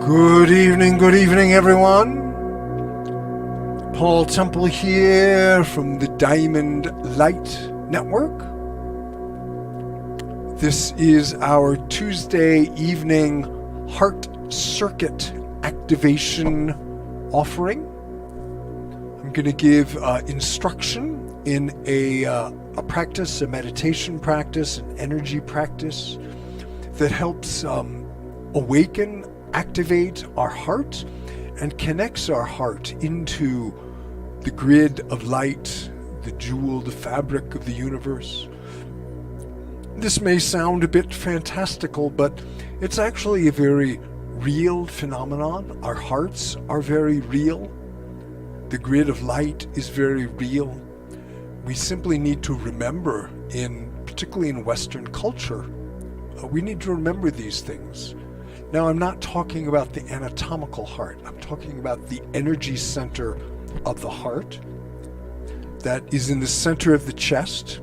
Good evening, everyone. Paul Temple here from the Diamond Light Network. This is our Tuesday evening Heart Circuit activation offering. I'm going to give instruction in a practice, a meditation practice, an energy practice that helps awaken, activate our heart, and connects our heart into the grid of light, the jewel, the fabric of the universe. This may sound a bit fantastical, but it's actually a very real phenomenon. Our hearts are very real. The grid of light is very real. We simply need to remember, particularly in Western culture, we need to remember these things. Now, I'm not talking about the anatomical heart. I'm talking about the energy center of the heart that is in the center of the chest,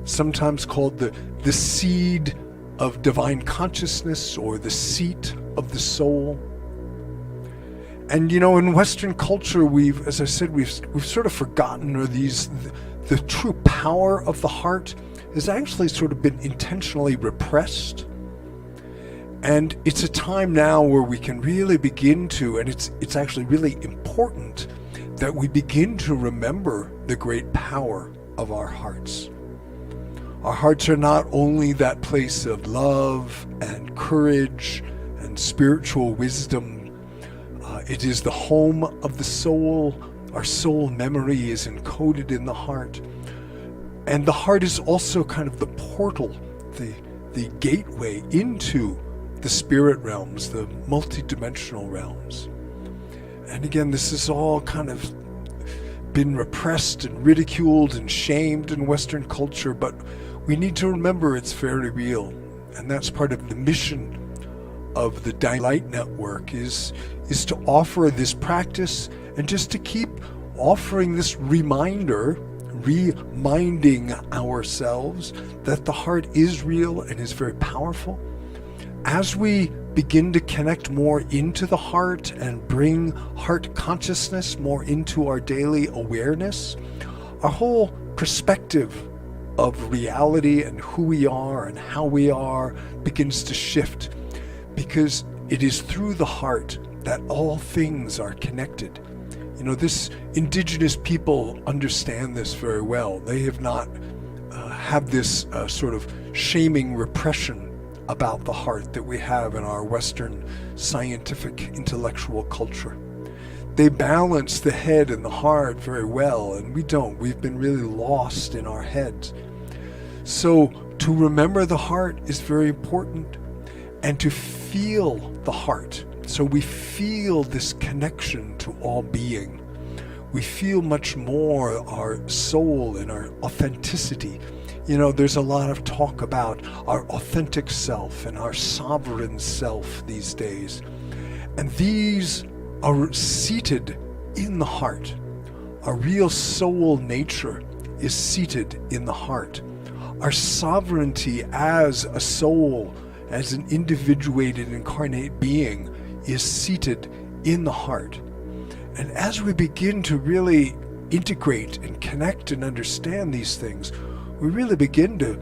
sometimes called the seed of divine consciousness or the seat of the soul. And in Western culture, as I said, we've sort of forgotten, or the true power of the heart has actually sort of been intentionally repressed. And it's a time now where we can really begin to, and it's actually really important that we begin to remember the great power of our hearts. Our hearts are not only that place of love and courage and spiritual wisdom. It is the home of the soul. Our soul memory is encoded in the heart. And the heart is also kind of the portal, the gateway into the spirit realms, the multidimensional realms. And again, this has all kind of been repressed and ridiculed and shamed in Western culture, but we need to remember it's very real. And that's part of the mission of the Diamond Light Network is to offer this practice and just to keep offering this reminder, reminding ourselves that the heart is real and is very powerful. As we begin to connect more into the heart and bring heart consciousness more into our daily awareness, our whole perspective of reality and who we are and how we are begins to shift, because it is through the heart that all things are connected. This indigenous people understand this very well. They have not had this sort of shaming repression about the heart that we have in our Western scientific intellectual culture. They balance the head and the heart very well, and we don't. We've been really lost in our heads. So to remember the heart is very important, and to feel the heart. So we feel this connection to all being. We feel much more our soul and our authenticity. There's a lot of talk about our authentic self and our sovereign self these days. And these are seated in the heart. Our real soul nature is seated in the heart. Our sovereignty as a soul, as an individuated incarnate being, is seated in the heart. And as we begin to really integrate and connect and understand these things, we really begin to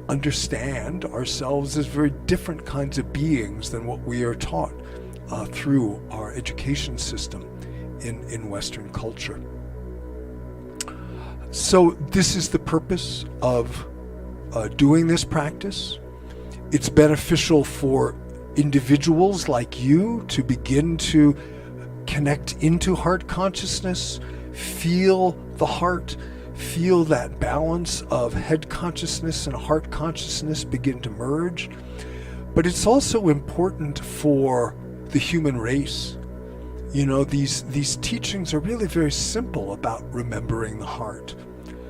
understand ourselves as very different kinds of beings than what we are taught through our education system in Western culture. So this is the purpose of doing this practice. It's beneficial for individuals like you to begin to connect into heart consciousness, feel the heart, feel that balance of head consciousness and heart consciousness begin to merge. But it's also important for the human race. These teachings are really very simple about remembering the heart,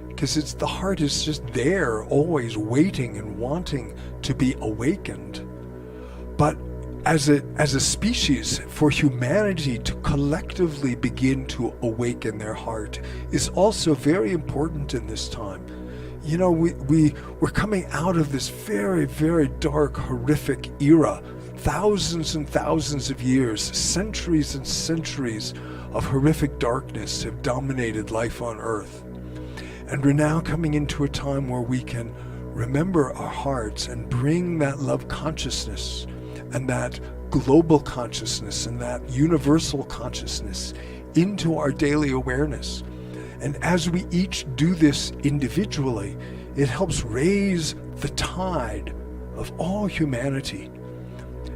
because the heart is just there, always waiting and wanting to be awakened. But as a species, for humanity to collectively begin to awaken their heart is also very important in this time. We're coming out of this very, very dark, horrific era thousands and thousands of years, centuries and centuries of horrific darkness have dominated life on Earth. And we're now coming into a time where we can remember our hearts and bring that love consciousness and that global consciousness and that universal consciousness into our daily awareness. And as we each do this individually, it helps raise the tide of all humanity.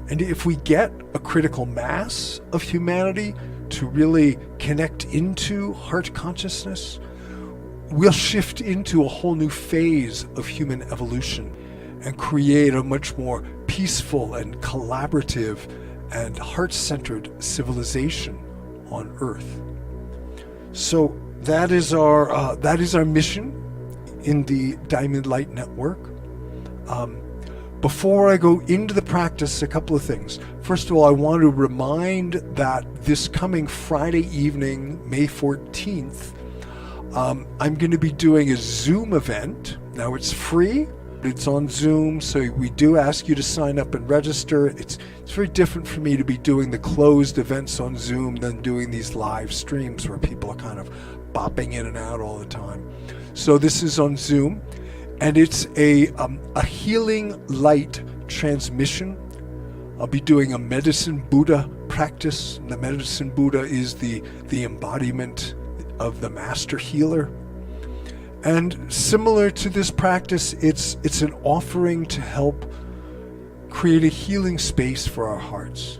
And if we get a critical mass of humanity to really connect into heart consciousness, we'll shift into a whole new phase of human evolution and create a much more peaceful and collaborative and heart-centered civilization on Earth. So that is our mission in the Diamond Light Network. Before I go into the practice, a couple of things. First of all, I want to remind that this coming Friday evening, May 14th, I'm going to be doing a Zoom event. Now it's free. It's on Zoom, so we do ask you to sign up and register. It's very different for me to be doing the closed events on Zoom than doing these live streams where people are kind of bopping in and out all the time. So this is on Zoom, and it's a healing light transmission. I'll be doing a medicine Buddha practice. The medicine Buddha is the embodiment of the master healer. And similar to this practice, it's an offering to help create a healing space for our hearts.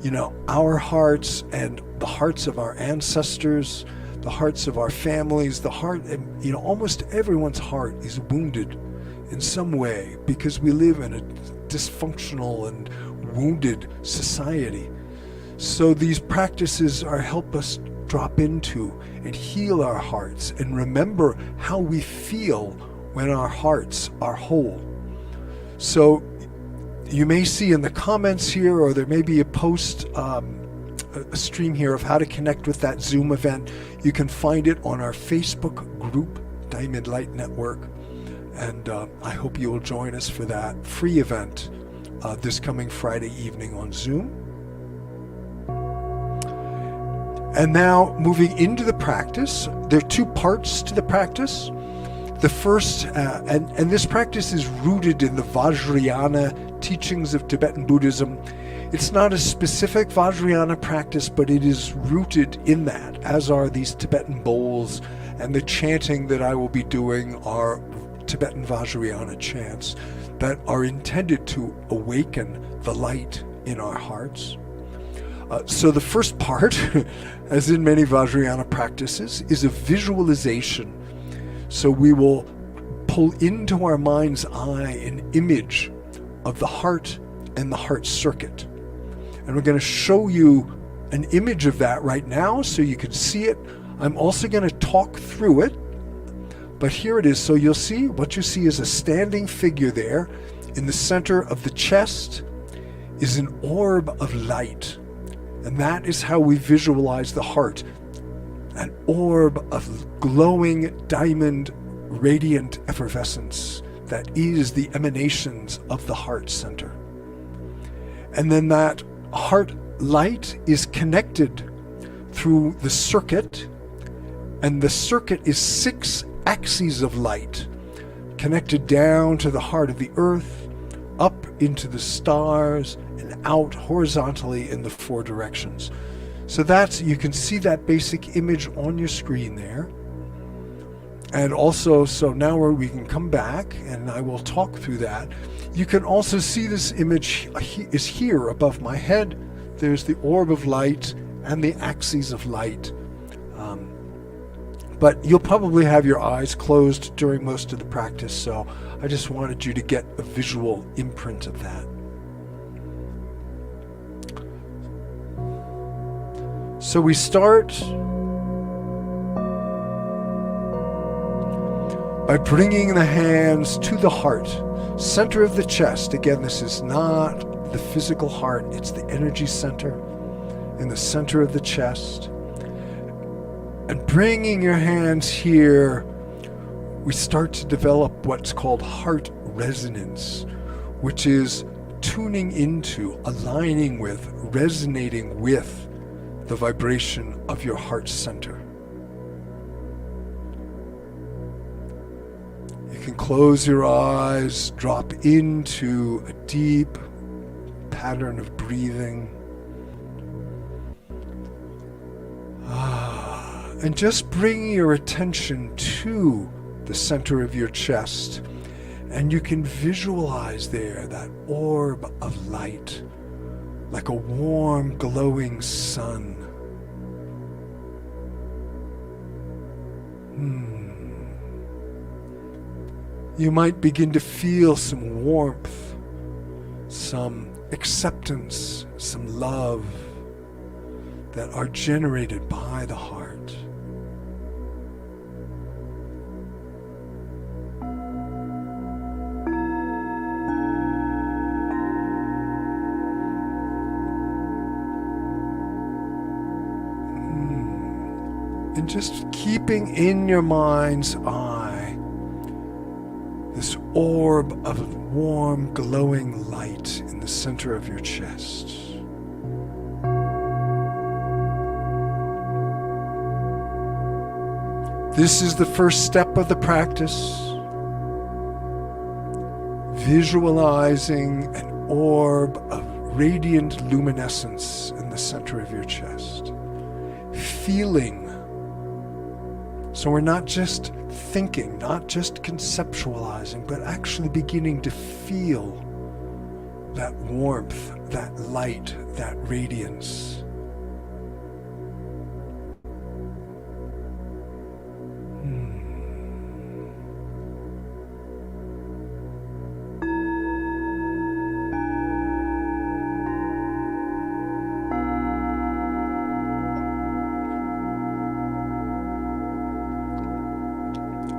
You know, our hearts and the hearts of our ancestors, the hearts of our families, almost everyone's heart is wounded in some way because we live in a dysfunctional and wounded society. So these practices help us drop into and heal our hearts and remember how we feel when our hearts are whole. So you may see in the comments here, or there may be a post, a stream here of how to connect with that Zoom event. You can find it on our Facebook group, Diamond Light Network. And I hope you will join us for that free event this coming Friday evening on Zoom. And now, moving into the practice, there are two parts to the practice. The first, and this practice is rooted in the Vajrayana teachings of Tibetan Buddhism. It's not a specific Vajrayana practice, but it is rooted in that, as are these Tibetan bowls, and the chanting that I will be doing are Tibetan Vajrayana chants that are intended to awaken the light in our hearts. So the first part, as in many Vajrayana practices, is a visualization. So we will pull into our mind's eye an image of the heart and the heart circuit. And we're going to show you an image of that right now so you can see it. I'm also going to talk through it, but here it is. So you'll see, what you see is a standing figure there. In the center of the chest is an orb of light. And that is how we visualize the heart. An orb of glowing diamond radiant effervescence that is the emanations of the heart center. And then that heart light is connected through the circuit, and the circuit is 6 axes of light connected down to the heart of the earth, up into the stars, and out horizontally in the 4 directions. So you can see that basic image on your screen there. And also, so now we can come back and I will talk through that. You can also see this image is here above my head. There's the orb of light and the axes of light. But you'll probably have your eyes closed during most of the practice, so I just wanted you to get a visual imprint of that. So we start by bringing the hands to the heart, center of the chest. Again, this is not the physical heart, it's the energy center in the center of the chest. And bringing your hands here, we start to develop what's called heart resonance, which is tuning into, aligning with, resonating with the vibration of your heart center. You can close your eyes, drop into a deep pattern of breathing. And just bring your attention to the center of your chest. And you can visualize there that orb of light, like a warm, glowing sun. You might begin to feel some warmth, some acceptance, some love that are generated by the heart. And just keeping in your mind's eye this orb of warm, glowing light in the center of your chest. This is the first step of the practice. Visualizing an orb of radiant luminescence in the center of your chest. Feeling. So we're not just thinking, not just conceptualizing, but actually beginning to feel that warmth, that light, that radiance.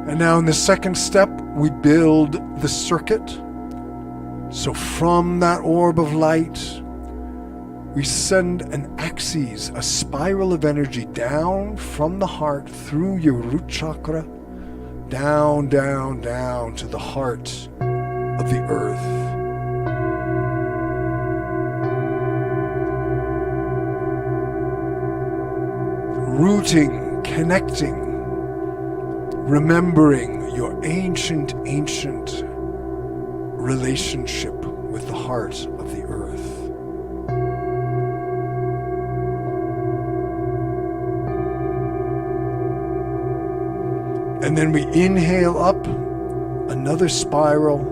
And now in the second step, we build the circuit. So from that orb of light, we send an axis, a spiral of energy down from the heart through your root chakra, down, down, down to the heart of the earth. Rooting, connecting, remembering your ancient relationship with the heart of the earth. And then we inhale up another spiral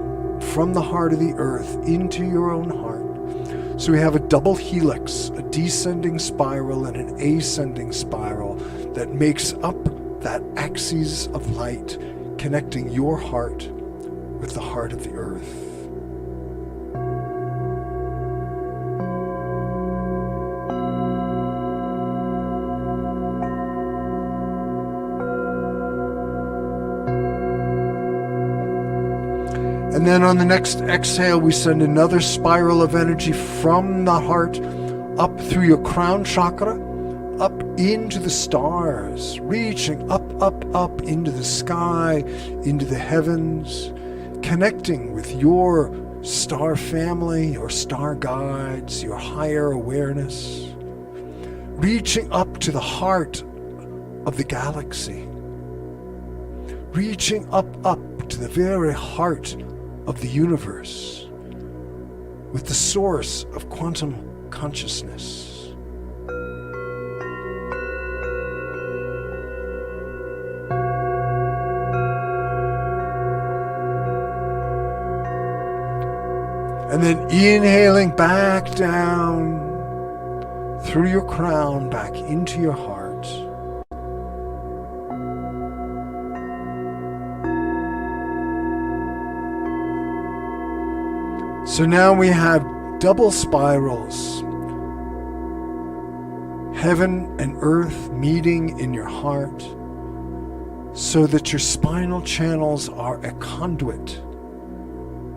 from the heart of the earth into your own heart. So we have a double helix, a descending spiral and an ascending spiral that makes up that axis of light connecting your heart with the heart of the earth. And then on the next exhale, we send another spiral of energy from the heart up through your crown chakra, up into the stars, reaching up, up, up into the sky, into the heavens, connecting with your star family, your star guides, your higher awareness, reaching up to the heart of the galaxy, reaching up, up to the very heart of the universe, with the source of quantum consciousness. And then inhaling back down through your crown, back into your heart. So now we have double spirals, heaven and earth meeting in your heart, so that your spinal channels are a conduit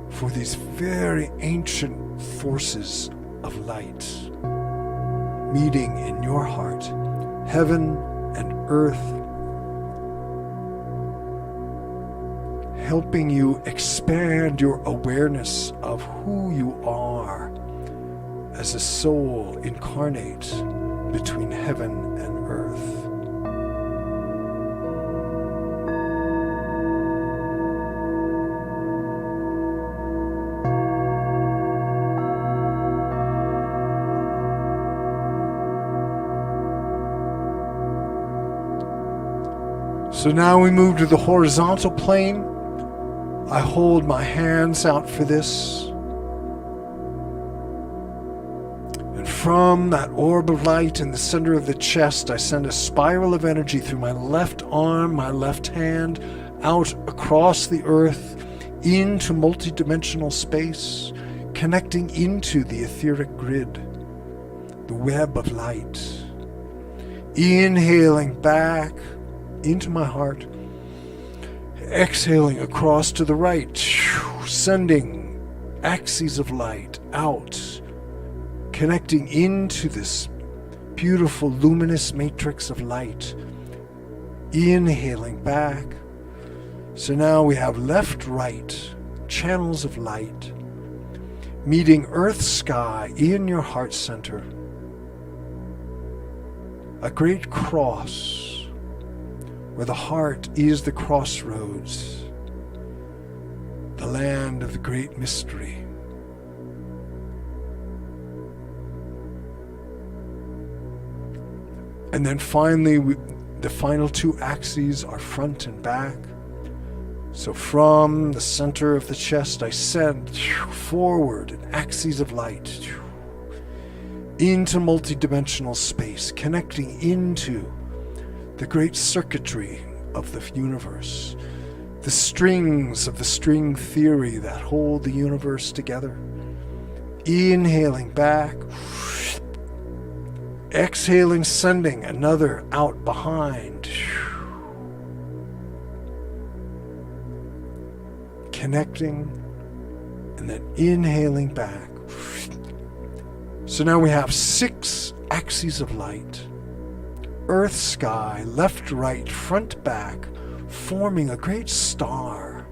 for these very ancient forces of light meeting in your heart, heaven and earth, helping you expand your awareness of who you are as a soul incarnate between heaven and earth. So now we move to the horizontal plane. I hold my hands out for this. And from that orb of light in the center of the chest, I send a spiral of energy through my left arm, my left hand, out across the earth, into multidimensional space, connecting into the etheric grid, the web of light. Inhaling back into my heart, exhaling across to the right, sending axes of light out, connecting into this beautiful luminous matrix of light. Inhaling back. So now we have left, right, channels of light, meeting earth sky in your heart center. A great cross, where the heart is the crossroads, the land of the great mystery. And then finally, the final two axes are front and back. So from the center of the chest, I send forward an axis of light into multidimensional space, connecting into the great circuitry of the universe, the strings of the string theory that hold the universe together. Inhaling back, exhaling, sending another out behind, connecting, and then inhaling back. So now we have 6 axes of light. Earth, sky, left, right, front, back, forming a great star,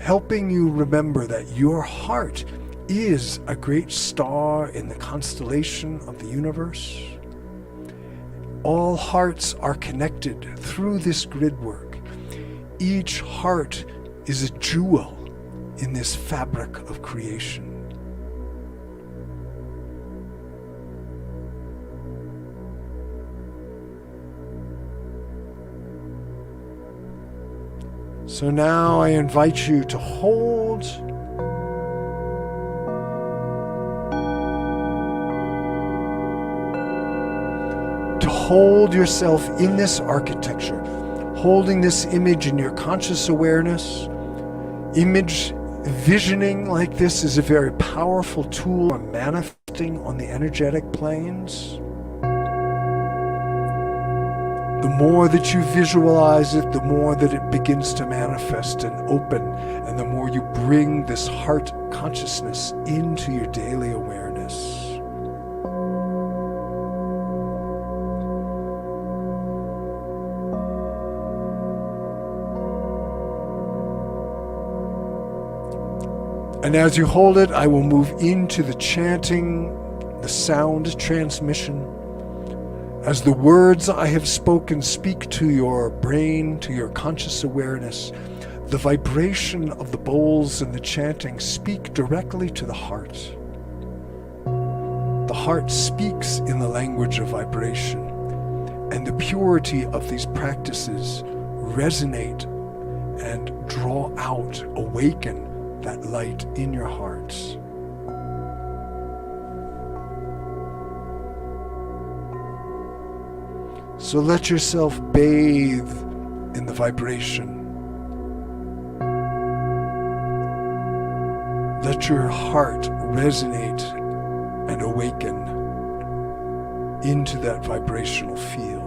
helping you remember that your heart is a great star in the constellation of the universe. All hearts are connected through this grid work. Each heart is a jewel in this fabric of creation. So now I invite you to hold yourself in this architecture, holding this image in your conscious awareness. Image visioning like this is a very powerful tool for manifesting on the energetic planes. The more that you visualize it, the more that it begins to manifest and open, and the more you bring this heart consciousness into your daily awareness. And as you hold it, I will move into the chanting, the sound transmission. As the words I have spoken speak to your brain, to your conscious awareness, the vibration of the bowls and the chanting speak directly to the heart. The heart speaks in the language of vibration, and the purity of these practices resonate and draw out, awaken that light in your hearts. So let yourself bathe in the vibration. Let your heart resonate and awaken into that vibrational field.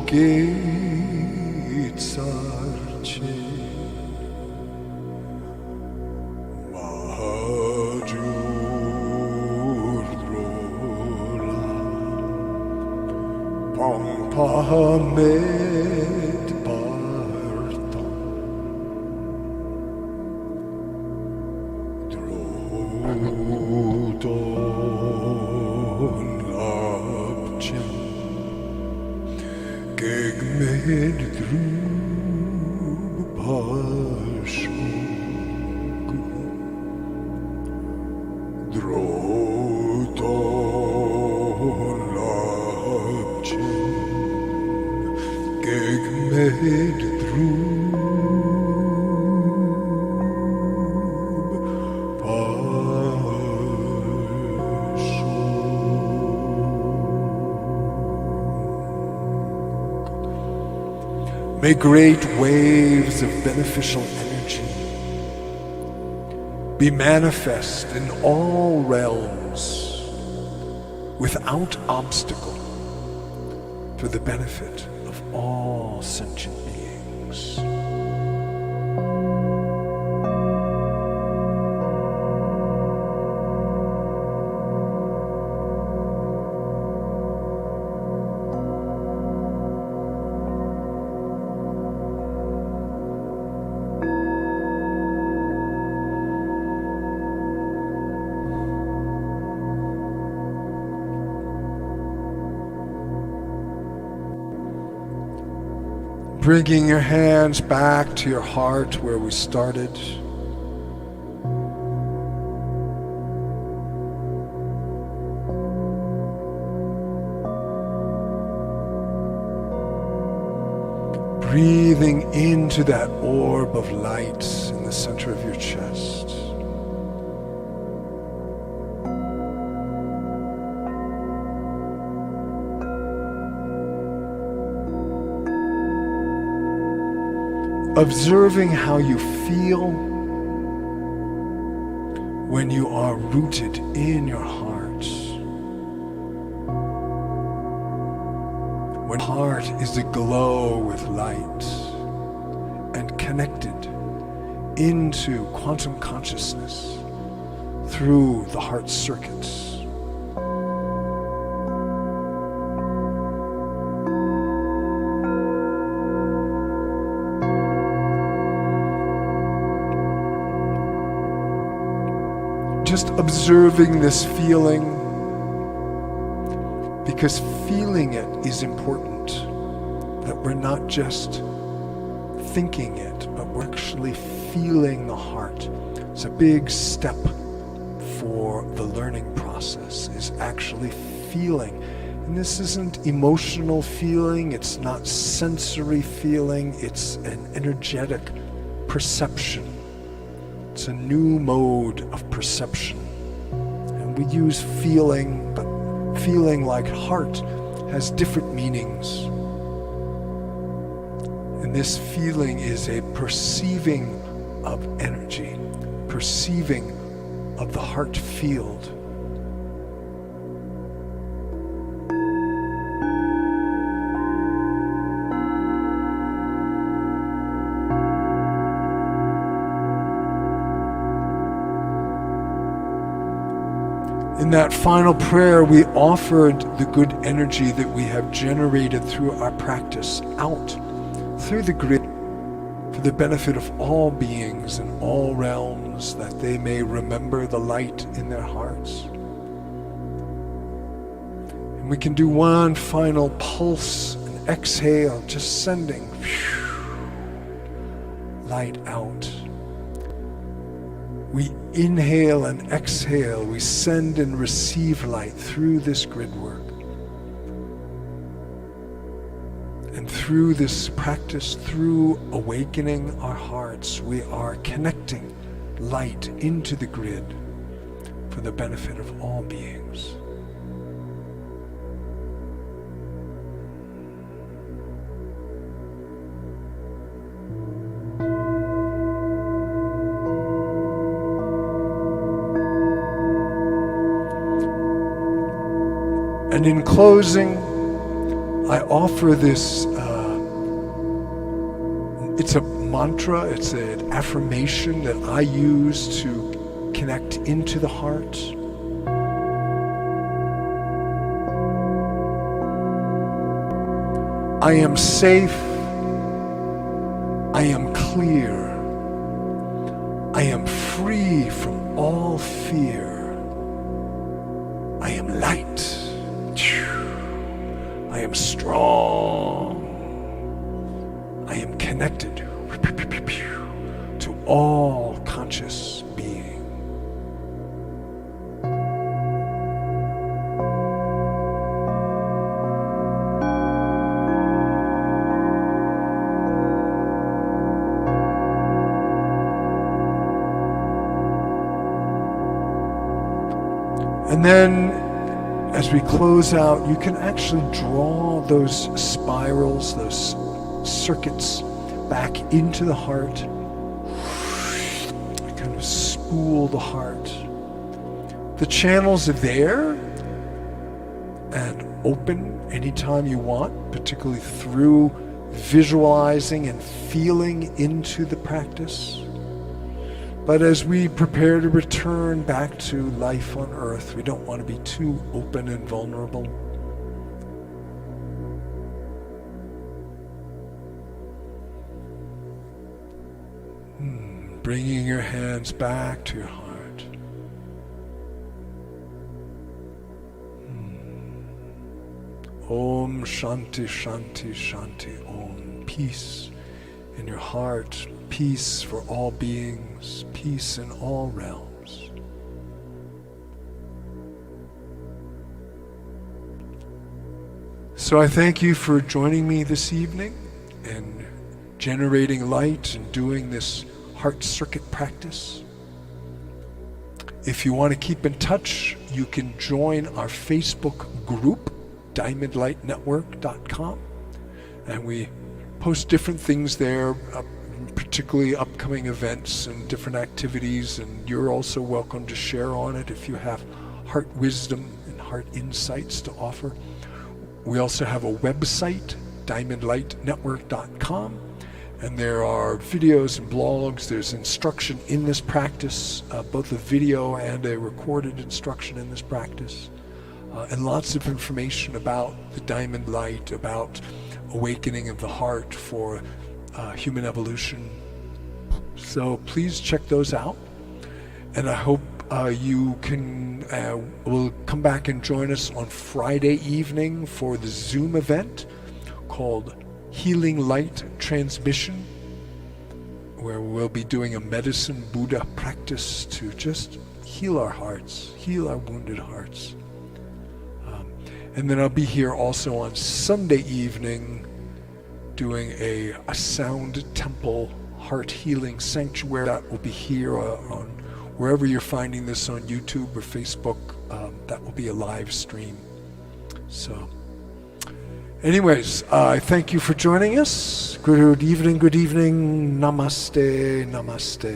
Ketsarche Mahajurdrola Pampamed Bartam Drodon Labchen Gegmed Drub Pashuk Drodon Labchen Gegmed Drub May great waves of beneficial energy be manifest in all realms without obstacle for the benefit of all sentient beings. Bringing your hands back to your heart where we started. Breathing into that orb of light in the center of your chest. Observing how you feel when you are rooted in your heart. When heart is aglow with light and connected into quantum consciousness through the heart circuits. Just observing this feeling, because feeling it is important, that we're not just thinking it, but we're actually feeling the heart. It's a big step for the learning process, is actually feeling. And this isn't emotional feeling, it's not sensory feeling, it's an energetic perception. It's a new mode of perception. And we use feeling, but feeling like heart has different meanings. And this feeling is a perceiving of energy, perceiving of the heart field. In that final prayer, we offered the good energy that we have generated through our practice out through the grid for the benefit of all beings in all realms, that they may remember the light in their hearts. And we can do one final pulse and exhale, just sending light out. We inhale and exhale, we send and receive light through this grid work. And through this practice, through awakening our hearts, we are connecting light into the grid for the benefit of all beings. And in closing, I offer this, it's a mantra, it's an affirmation that I use to connect into the heart. I am safe. I am clear. I am free from all fear. I am light. I am strong. I am connected to all conscious being. And then, as we close out, you can actually draw those spirals, those circuits back into the heart. Kind of spool the heart. The channels are there and open anytime you want, particularly through visualizing and feeling into the practice. But as we prepare to return back to life on earth, we don't want to be too open and vulnerable. Bringing your hands back to your heart. Om Shanti Shanti Shanti Om. Peace in your heart. Peace for all beings, peace in all realms. So I thank you for joining me this evening and generating light and doing this heart circuit practice. If you want to keep in touch, you can join our Facebook group, diamondlightnetwork.com, and we post different things there, particularly upcoming events and different activities, and you're also welcome to share on it if you have heart wisdom and heart insights to offer. We also have a website, diamondlightnetwork.com, and there are videos and blogs. There's instruction in this practice, both a video and a recorded instruction in this practice, and lots of information about the diamond light, about awakening of the heart for human evolution. So please check those out, and I hope you will come back and join us on Friday evening for the Zoom event called Healing Light Transmission, where we'll be doing a medicine Buddha practice to just heal our hearts, heal our wounded hearts. And then I'll be here also on Sunday evening doing a sound temple heart healing sanctuary. That will be here on wherever you're finding this, on YouTube or Facebook. That will be a live stream. So anyways, I thank you for joining us. Good evening, namaste, namaste.